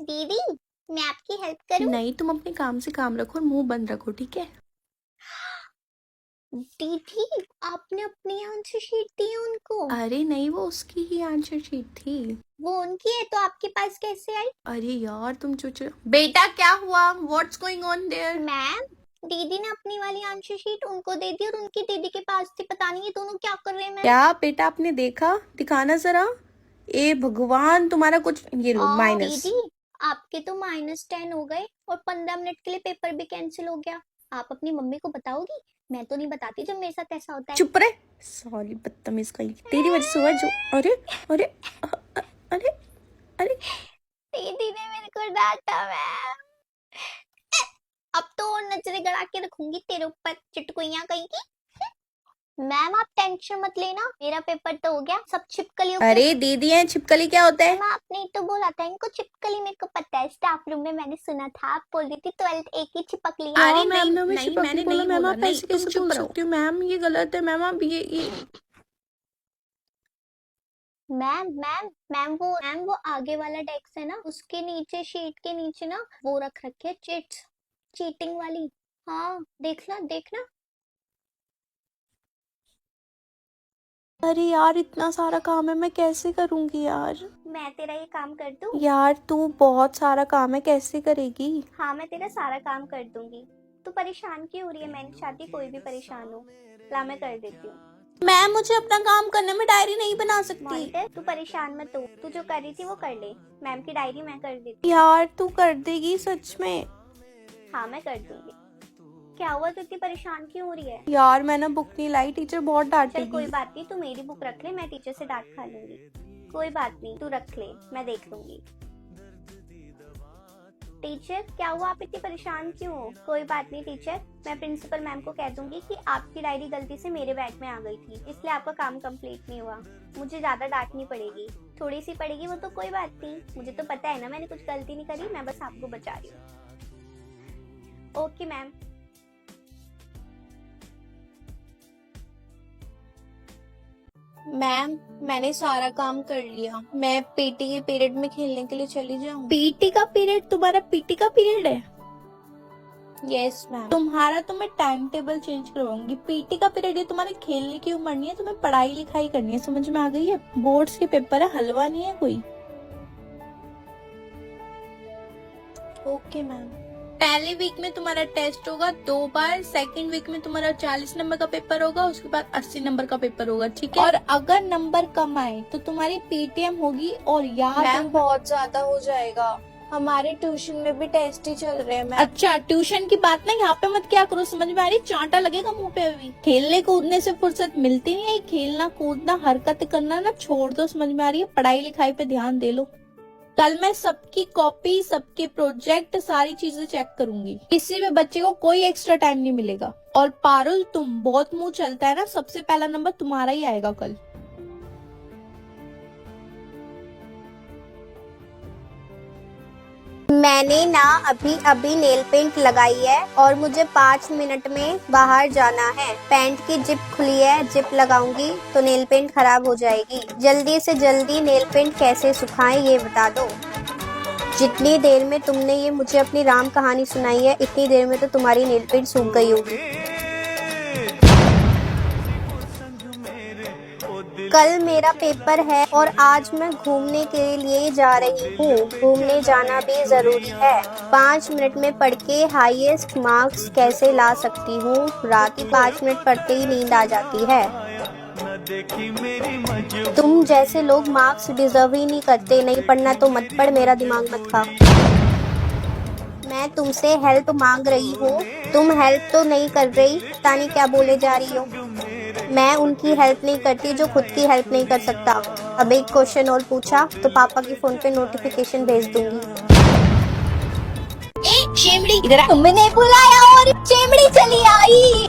दीदी मैं आपकी हेल्प करूं? नहीं, तुम अपने काम से काम रखो और मुंह बंद रखो, ठीक है? दीदी आपने अपनी आंसर शीट दी है उनको? अरे नहीं, वो उसकी ही आंसर शीट थी। वो उनकी है तो आपके पास कैसे आई? अरे यार तुम चुप। बेटा क्या हुआ? What's going on their? Ma'am दीदी ने अपनी वाली आंसर शीट उनको दे दी और उनकी दीदी के पास थी। पता नहीं ये दोनों क्या कर रहे हैं। मैम क्या बेटा आपने देखा? दिखाना जरा। ए भगवान, तुम्हारा कुछ ये लो माइनस। दीदी आपके तो -10 हो गए और 15 मिनट के लिए पेपर भी कैंसिल हो गया। आप अपनी मम्मी को बताओगी? मैं तो नहीं बताती जब मेरे साथ ऐसा होता है। चुप रहे। सॉरी बदतमीज कहीं, तेरी वजह से हुआ जो। अरे अरे अरे अरे दीदी ने मेरे को डांटा। मैम अब तो और नजरें गड़ा के रखूंगी तेरे ऊपर, चिटकुइयां कहीं की। मैम आप टेंशन मत लेना, मेरा पेपर तो हो गया, सब छिपकलियों के। अरे दीदी है, छिपकली क्या होता है? मैम आपने तो बोला था इनको चिपकली, मेरे को पता है, स्टाफ रूम में मैंने सुना था आप बोल रही थी 12th एक ही चिपक लिया। अरे मैम ने हमें छिपकली बोला। मैम आप ऐसे कैसे बोल सकती हो? मैम ये गलत है। मैम आप ये मैम वो आगे वाला डेस्क है ना, उसके नीचे शीट के नीचे ना वो रख रखे चिट्स, चीटिंग वाली। हाँ देखना देखना। अरे यार इतना सारा काम है, मैं कैसे करूंगी यार? मैं तेरा ये काम कर दूं? यार तू बहुत सारा काम है, कैसे करेगी? हाँ मैं तेरा सारा काम कर दूंगी। तू परेशान क्यों हो रही है? मैं नहीं चाहती कोई भी परेशान हो। ला मैं कर देती हूँ। मैम मुझे अपना काम करने में डायरी नहीं बना सकती। मॉनिटर तू परेशान मत हो, तू जो कर रही थी वो कर ले। मैम की डायरी मैं कर देती यार तू कर देगी सच में? हूँ। हाँ मैं कर दूंगी। क्या हुआ, तू इतनी परेशान क्यों हो रही है? यार मैं ना बुक नहीं लाई, टीचर बहुत चल डांटेगी। कोई बात नहीं, तू मेरी बुक रख ले, मैं टीचर से डांट खा लूंगी। कोई बात नहीं, तू रख ले, मैं देख लूंगी। टीचर क्या हुआ, आप इतनी परेशान क्यों हो? कोई बात नहीं टीचर, मैं प्रिंसिपल मैम को कह दूंगी कि आपकी डायरी गलती से मेरे बैग में आ गई थी, इसलिए आपका काम कंप्लीट नहीं हुआ। मुझे ज्यादा डांटनी पड़ेगी, थोड़ी सी पड़ेगी, वो तो कोई बात नहीं, मुझे तो पता है ना मैंने कुछ गलती नहीं करी, मैं बस आपको बचा रही हूँ। Okay ma'am. मैम मैंने सारा काम कर लिया, मैं पीटी के पीरियड में खेलने के लिए चली जाऊँ। पीटी का पीरियड? तुम्हारा पीटी का पीरियड है? Yes ma'am. तुम्हारा तो मैं टाइम टेबल चेंज करवाऊंगी। पीटी का पीरियड है, तुम्हारे खेलने की उम्र नहीं है, तुम्हें पढ़ाई लिखाई करनी है, समझ में आ गई है? बोर्ड्स के पेपर है, हलवा नहीं है कोई। Okay ma'am. पहले वीक में तुम्हारा टेस्ट होगा 2 बार, सेकंड वीक में तुम्हारा 40 नंबर का पेपर होगा, उसके बाद 80 नंबर का पेपर होगा, ठीक है? और अगर नंबर कम आए तो तुम्हारी पीटीएम होगी। और यार मैम बहुत ज्यादा हो जाएगा, हमारे ट्यूशन में भी टेस्ट ही चल रहे हैं मैम। अच्छा ट्यूशन की बात ना यहाँ पे मत क्या करो, समझ में आ रही? चांटा लगेगा मुंह पे अभी। खेलने कूदने से फुर्सत मिलती नहीं है, खेलना कूदना हरकत करना ना छोड़ दो, समझ में आ रही है? पढ़ाई लिखाई पे ध्यान दे लो। कल मैं सबकी कॉपी, सबके प्रोजेक्ट, सारी चीजें चेक करूंगी, किसी भी बच्चे को कोई एक्स्ट्रा टाइम नहीं मिलेगा। और पारुल तुम बहुत मुंह चलता है ना, सबसे पहला नंबर तुम्हारा ही आएगा कल। मैंने ना अभी नेल पेंट लगाई है और मुझे 5 मिनट में बाहर जाना है। पैंट की जिप खुली है, जिप लगाऊंगी तो नेल पेंट खराब हो जाएगी। जल्दी से जल्दी नेल पेंट कैसे सुखाएं ये बता दो। जितनी देर में तुमने ये मुझे अपनी राम कहानी सुनाई है, इतनी देर में तो तुम्हारी नेल पेंट सूख गई होगी। कल मेरा पेपर है और आज मैं घूमने के लिए जा रही हूँ। घूमने जाना भी जरूरी है। 5 मिनट में पढ़ के हाईएस्ट मार्क्स कैसे ला सकती हूँ? रात 5 मिनट पढ़ते ही नींद आ जाती है। तुम जैसे लोग मार्क्स डिजर्व ही नहीं करते। नहीं पढ़ना तो मत पढ़, मेरा दिमाग मत खा। मैं तुमसे हेल्प मांग रही हूँ, तुम हेल्प तो नहीं कर रही, पता नहीं क्या बोले जा रही हो। मैं उनकी हेल्प नहीं करती जो खुद की हेल्प नहीं कर सकता। अब एक क्वेश्चन और पूछा तो पापा के फोन पे नोटिफिकेशन भेज दूंगी। चेमड़ी इधर आ। तुमने बुलाया और चेमड़ी चली आई।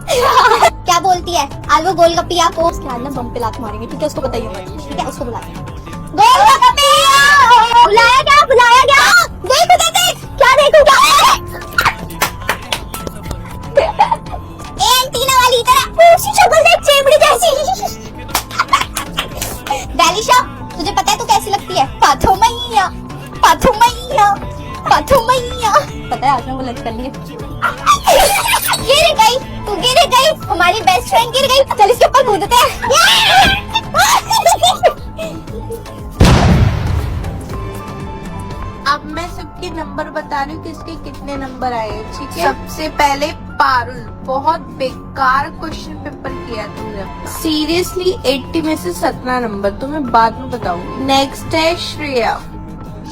क्या बोलती है? आलू गोलगप्पिया को उसके हाथ में बम पे लात मारेंगे, ठीक है? उसको बताइए, ठीक है? उसको बुलाया गोलगप्पिया। बुलाया क्या? बुलाया क्या? देख देख देख, क्या देखूंगा? एंटीना वाली तरह उसी शक्ल से चेमड़ी जैसी। डालिशा तुझे पता है तू कैसी लगती है? करती है, पाथो मैया, पाथो मैया, पाथो मैया। पता है आज मैं वो लंच कर लिए। गिर गई, तू गिर गई, हमारी बेस्ट फ्रेंड गिर गई, चल इसके ऊपर कूदते हैं। अब मैं सबके नंबर बता रही हूँ किसके कितने नंबर आए, ठीक है। सबसे पहले पारुल, बहुत बेकार क्वेश्चन पेपर किया तुमने, सीरियसली 80 में से 17 नंबर, तो मैं बाद में बताऊंगी। नेक्स्ट है श्रेया।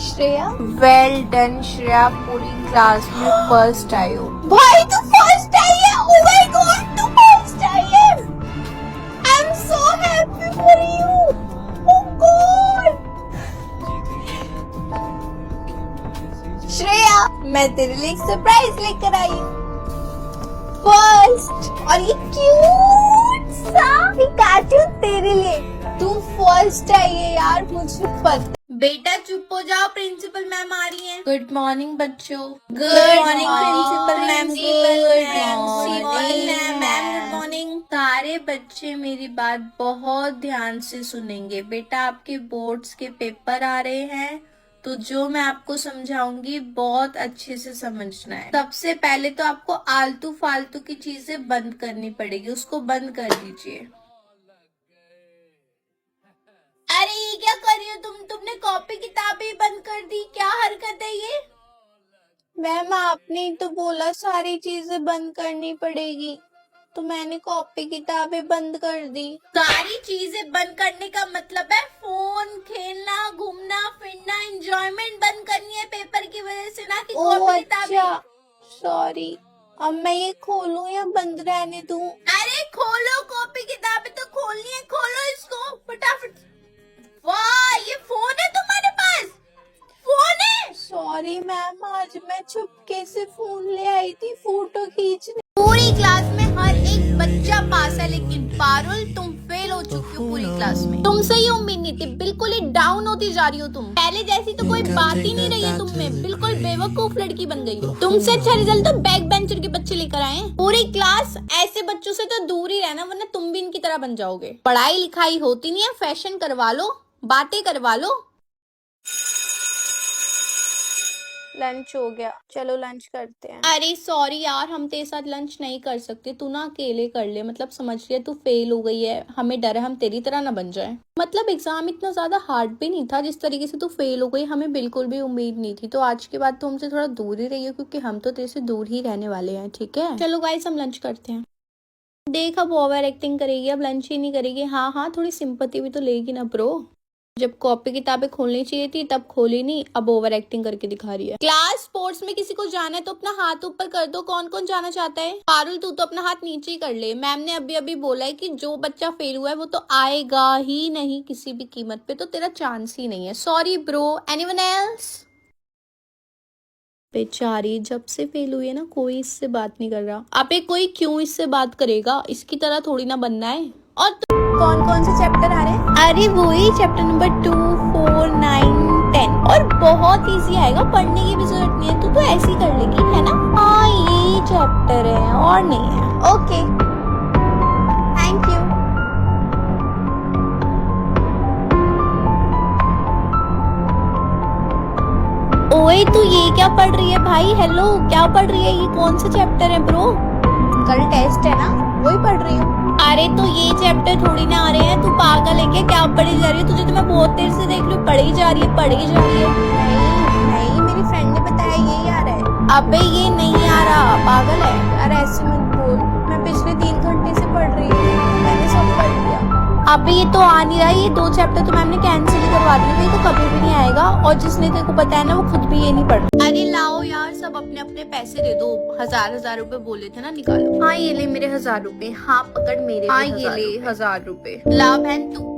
श्रेया, वेल डन श्रेया, पूरी क्लास में फर्स्ट आई हो। भाई तू फर्स्ट आई है, ओह माय गॉड तू फर्स्ट आई है, I am so happy for you, oh God. Shreya, मैं तेरे लिए एक सरप्राइज लेकर आई हूँ, फर्स्ट, और ये क्यूट सा पिकाचू तेरे लिए, तू फर्स्ट आई है यार, मुझे पता। बेटा चुप हो जाओ, प्रिंसिपल मैम आ रही हैं। गुड मॉर्निंग बच्चों। Good morning principal ma'am, good morning. सारे बच्चे मेरी बात बहुत ध्यान से सुनेंगे। बेटा आपके बोर्ड्स के पेपर आ रहे हैं, तो जो मैं आपको समझाऊंगी बहुत अच्छे से समझना है। सबसे पहले तो आपको आलतू फालतू की चीजें बंद करनी पड़ेगी, उसको बंद कर दीजिए। अरे ये क्या कर रही हो तुमने कॉपी किताबें बंद कर दी, क्या हरकत है ये? मैम आपने तो बोला सारी चीजें बंद करनी पड़ेगी, तो मैंने कॉपी किताबें बंद कर दी। सारी चीजें बंद करने का मतलब है फोन, खेलना, घूमना फिरना, एंजॉयमेंट बंद करनी है पेपर की वजह से, ना कि कॉपी किताबें। अच्छा, सॉरी, अब मैं ये खोलूं या बंद रहने दूं? अरे खोलो, कॉपी किताबें तो खोलनी है, खोलो इसको फटाफट। वाह, ये फोन है तुम्हारे पास, फोन है। सॉरी मैम, आज मैं चुपके से फोन ले आई थी फोटो खींचने। पूरी क्लास में हर एक बच्चा पास है, लेकिन पारुल तुम फेल हो चुकी हो पूरी क्लास में। तुमसे ये उम्मीद नहीं थी, बिल्कुल ही डाउन होती जा रही हो तुम। पहले जैसी तो कोई बात ही नहीं रही है तुम में, बिल्कुल बेवकूफ लड़की बन गई हो। तुमसे अच्छा रिजल्ट तो बैक बेंचर के बच्चे लेकर आए हैं। पूरी क्लास ऐसे बच्चों से तो दूर ही रहना, वरना तुम भी इनकी तरह बन जाओगे। पढ़ाई लिखाई होती नहीं है, फैशन करवा लो, बातें करवा लो। लंच हो गया, चलो लंच करते हैं। अरे सॉरी यार, हम तेरे साथ लंच नहीं कर सकते, तू ना अकेले कर ले। मतलब समझ रही है, तू फेल हो गई है, हमें डर है हम तेरी तरह ना बन जाए। मतलब एग्जाम इतना ज्यादा हार्ड भी नहीं था, जिस तरीके से तू फेल हो गई हमें बिल्कुल भी उम्मीद नहीं थी। तो आज के बाद तो हमसे थोड़ा दूर ही रहिए, क्योंकि हम तो तेरे से दूर ही रहने वाले हैं, ठीक है। चलो गाइस हम लंच करते हैं। देख अब ओवर एक्टिंग करेगी, अब लंच ही नहीं करेगी। हाँ हाँ, थोड़ी सिंपैथी भी तो लेगी ना ब्रो। जब कॉपी किताबें खोलनी चाहिए थी तब खोली नहीं, अब ओवर एक्टिंग करके दिखा रही है। क्लास स्पोर्ट्स में किसी को जाना है तो अपना हाथ ऊपर कर दो, कौन कौन जाना चाहता है। पारुल तू तो अपना हाथ नीचे ही कर ले, मैम ने अभी अभी बोला है कि जो बच्चा फेल हुआ है वो तो आएगा ही नहीं किसी भी कीमत पे, तो तेरा चांस ही नहीं है। Sorry bro, anyone else? बेचारी जब से फेल हुई है ना, कोई इससे बात नहीं कर रहा। अबे कोई क्यों इससे बात करेगा, इसकी तरह थोड़ी ना बनना है। और कौन कौन से चैप्टर आ रहे हैं? अरे वही चैप्टर नंबर 2, 4, 9, 10, और बहुत इजी आएगा, पढ़ने की भी जरूरत नहीं है, तू तो ऐसे ही कर लेगी, है ना। हाँ यही चैप्टर है और नहीं है। Okay, thank you. ओए तू ये क्या पढ़ रही है भाई? हेलो, क्या पढ़ रही है? ये कौन सा चैप्टर है ब्रो? कल टेस्ट है ना, वही पढ़ रही हूँ। अरे तो ये चैप्टर थोड़ी ना आ रहे हैं, तू पागल है क्या? क्या पढ़ी जा रही है? तुझे तो मैं बहुत देर से देख रही हूँ, पढ़ी जा रही है, पढ़ी जा रही है। नहीं नहीं, मेरी फ्रेंड ने बताया यही आ रहा है। अबे ये नहीं आ रहा, पागल है। यार ऐसे मत बोल, मैं पिछले 3 घंटे से पढ़ रही हूँ, मैंने सब पढ़ लिया। अबे ये तो आ नहीं रहा है, ये 2 चैप्टर तो मैम ने कैंसिल करवा दिए थे, तो कभी भी नहीं आएगा। और जिसने तेरे को बताया ना वो खुद भी ये नहीं पढ़। अरे लाओ यार, सब अपने अपने पैसे दे दो। 1000 रुपए बोले थे ना, निकालो। हाँ ये ले मेरे 1000 रुपए। हाँ पकड़ मेरे। हाँ ये ले 1000 रुपए। ला बहन, तू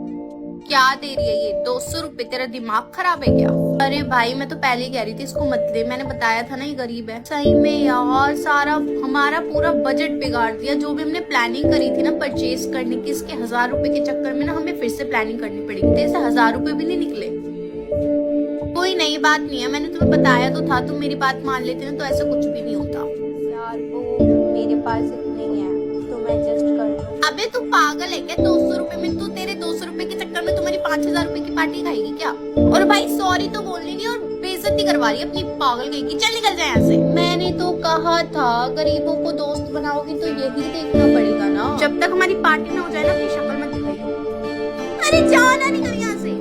क्या दे रही है ये? 200 रुपए? तेरा दिमाग खराब है क्या? अरे भाई मैं तो पहले ही कह रही थी इसको मत ले, मैंने बताया था ना ये गरीब है। सही में यार, सारा हमारा पूरा बजट बिगाड़ दिया। जो भी हमने प्लानिंग करी थी ना परचेज करने की, इसके 1000 रुपए के चक्कर में ना हमें फिर से प्लानिंग करनी पड़ेगी। तेरे से 1000 रुपए भी नहीं निकले। कोई नई बात नहीं है, मैंने तुम्हें बताया तो था, तुम मेरी बात मान लेते ना तो ऐसा कुछ भी नहीं होता। यार वो मेरे पास इतने ही है, तो मैं एडजस्ट कर लूँ। अबे तू पागल है क्या? 200 रुपए में तू, तेरे 200 रुपए रुपए के चक्कर में तुम्हारी 5,000 रुपए की पार्टी खाएगी क्या? और भाई सॉरी तो बोलनी नहीं और बेइज्जती करवा रही है अपनी पागल कहीं की। चल निकल जाए यहाँ से। मैंने तो कहा था गरीबों को दोस्त बनाओगी तो यही देखना पड़ेगा ना। जब तक हमारी पार्टी ना हो जाए ना अपनी शक्ल मत दिखाइयो। अरे जाना निकल यहाँ से।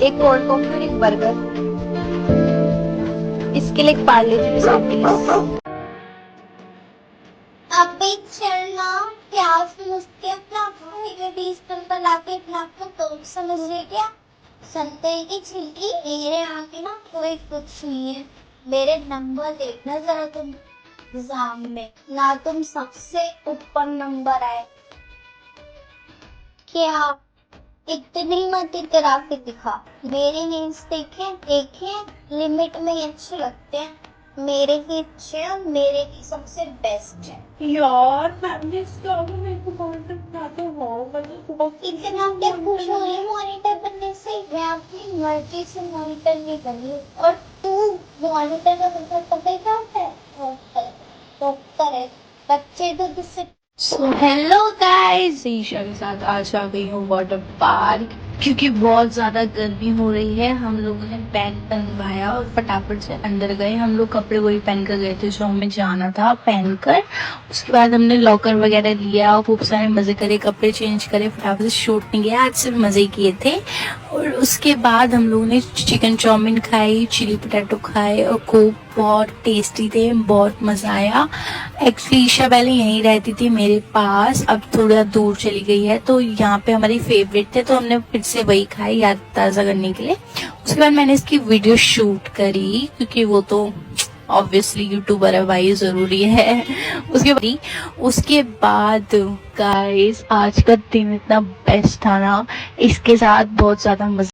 एक कोल्ड कॉफी और एक बर्गर, इसके लिए एक पार्ले जी बिस्कुट प्लीज। अबे चलना क्या समझते अपना भाई 20 नंबर लाके अपना तो समझ रहे क्या? संतरे की छिलकी मेरे आगे ना कोई कुछ नहीं है। मेरे नंबर देखना जरा तुम एग्जाम में, ना तुम सबसे ऊपर नंबर आए क्या? इतनी मत इतरा के दिखा। मेरे हील्स देखे लिमिट में ही अच्छे लगते हैं। मेरे ही अच्छे हैं और मेरे ही सबसे बेस्ट है। यार मैम ने मेरे को बहुत ज्यादा इतना क्या खुश हो रही मॉनिटर बनने से? मैं अपनी मर्जी से मॉनिटर नहीं बनी और तू मॉनिटर का मतलब पता क्या होता है? डॉक्टर है। बच्चे तो तुझसे सो हेलो गाइस, ईशा के साथ आज आ गई हूँ वाटर पार्क क्योंकि बहुत ज्यादा गर्मी हो रही है। हम लोगों ने बैग बनवाया और फटाफट से अंदर गए। हम लोग कपड़े वही पहन कर गए थे जो हमें जाना था पहनकर। उसके बाद हमने लॉकर वगैरह लिया और खूब सारे मजे करे, कपड़े चेंज करे, फटाफट से शूट नहीं गया, आज सिर्फ मजे ही किए थे। और उसके बाद हम लोगों ने चिकन चाउमीन खाई, चिली पोटैटो खाए और खूब बहुत टेस्टी थे, बहुत मजा आया। एक्चुअली ईशा पहले यहीं रहती थी मेरे पास, अब थोड़ा दूर चली गई है तो यहाँ पे हमारी फेवरेट थे तो हमने फिर से वही खाई याद ताज़ा करने के लिए। उसके बाद मैंने इसकी वीडियो शूट करी क्योंकि वो तो ऑब्वियसली यूट्यूबर है भाई, जरूरी है। उसके बाद गाइस आज का दिन इतना बेस्ट था ना, इसके साथ बहुत ज्यादा मजा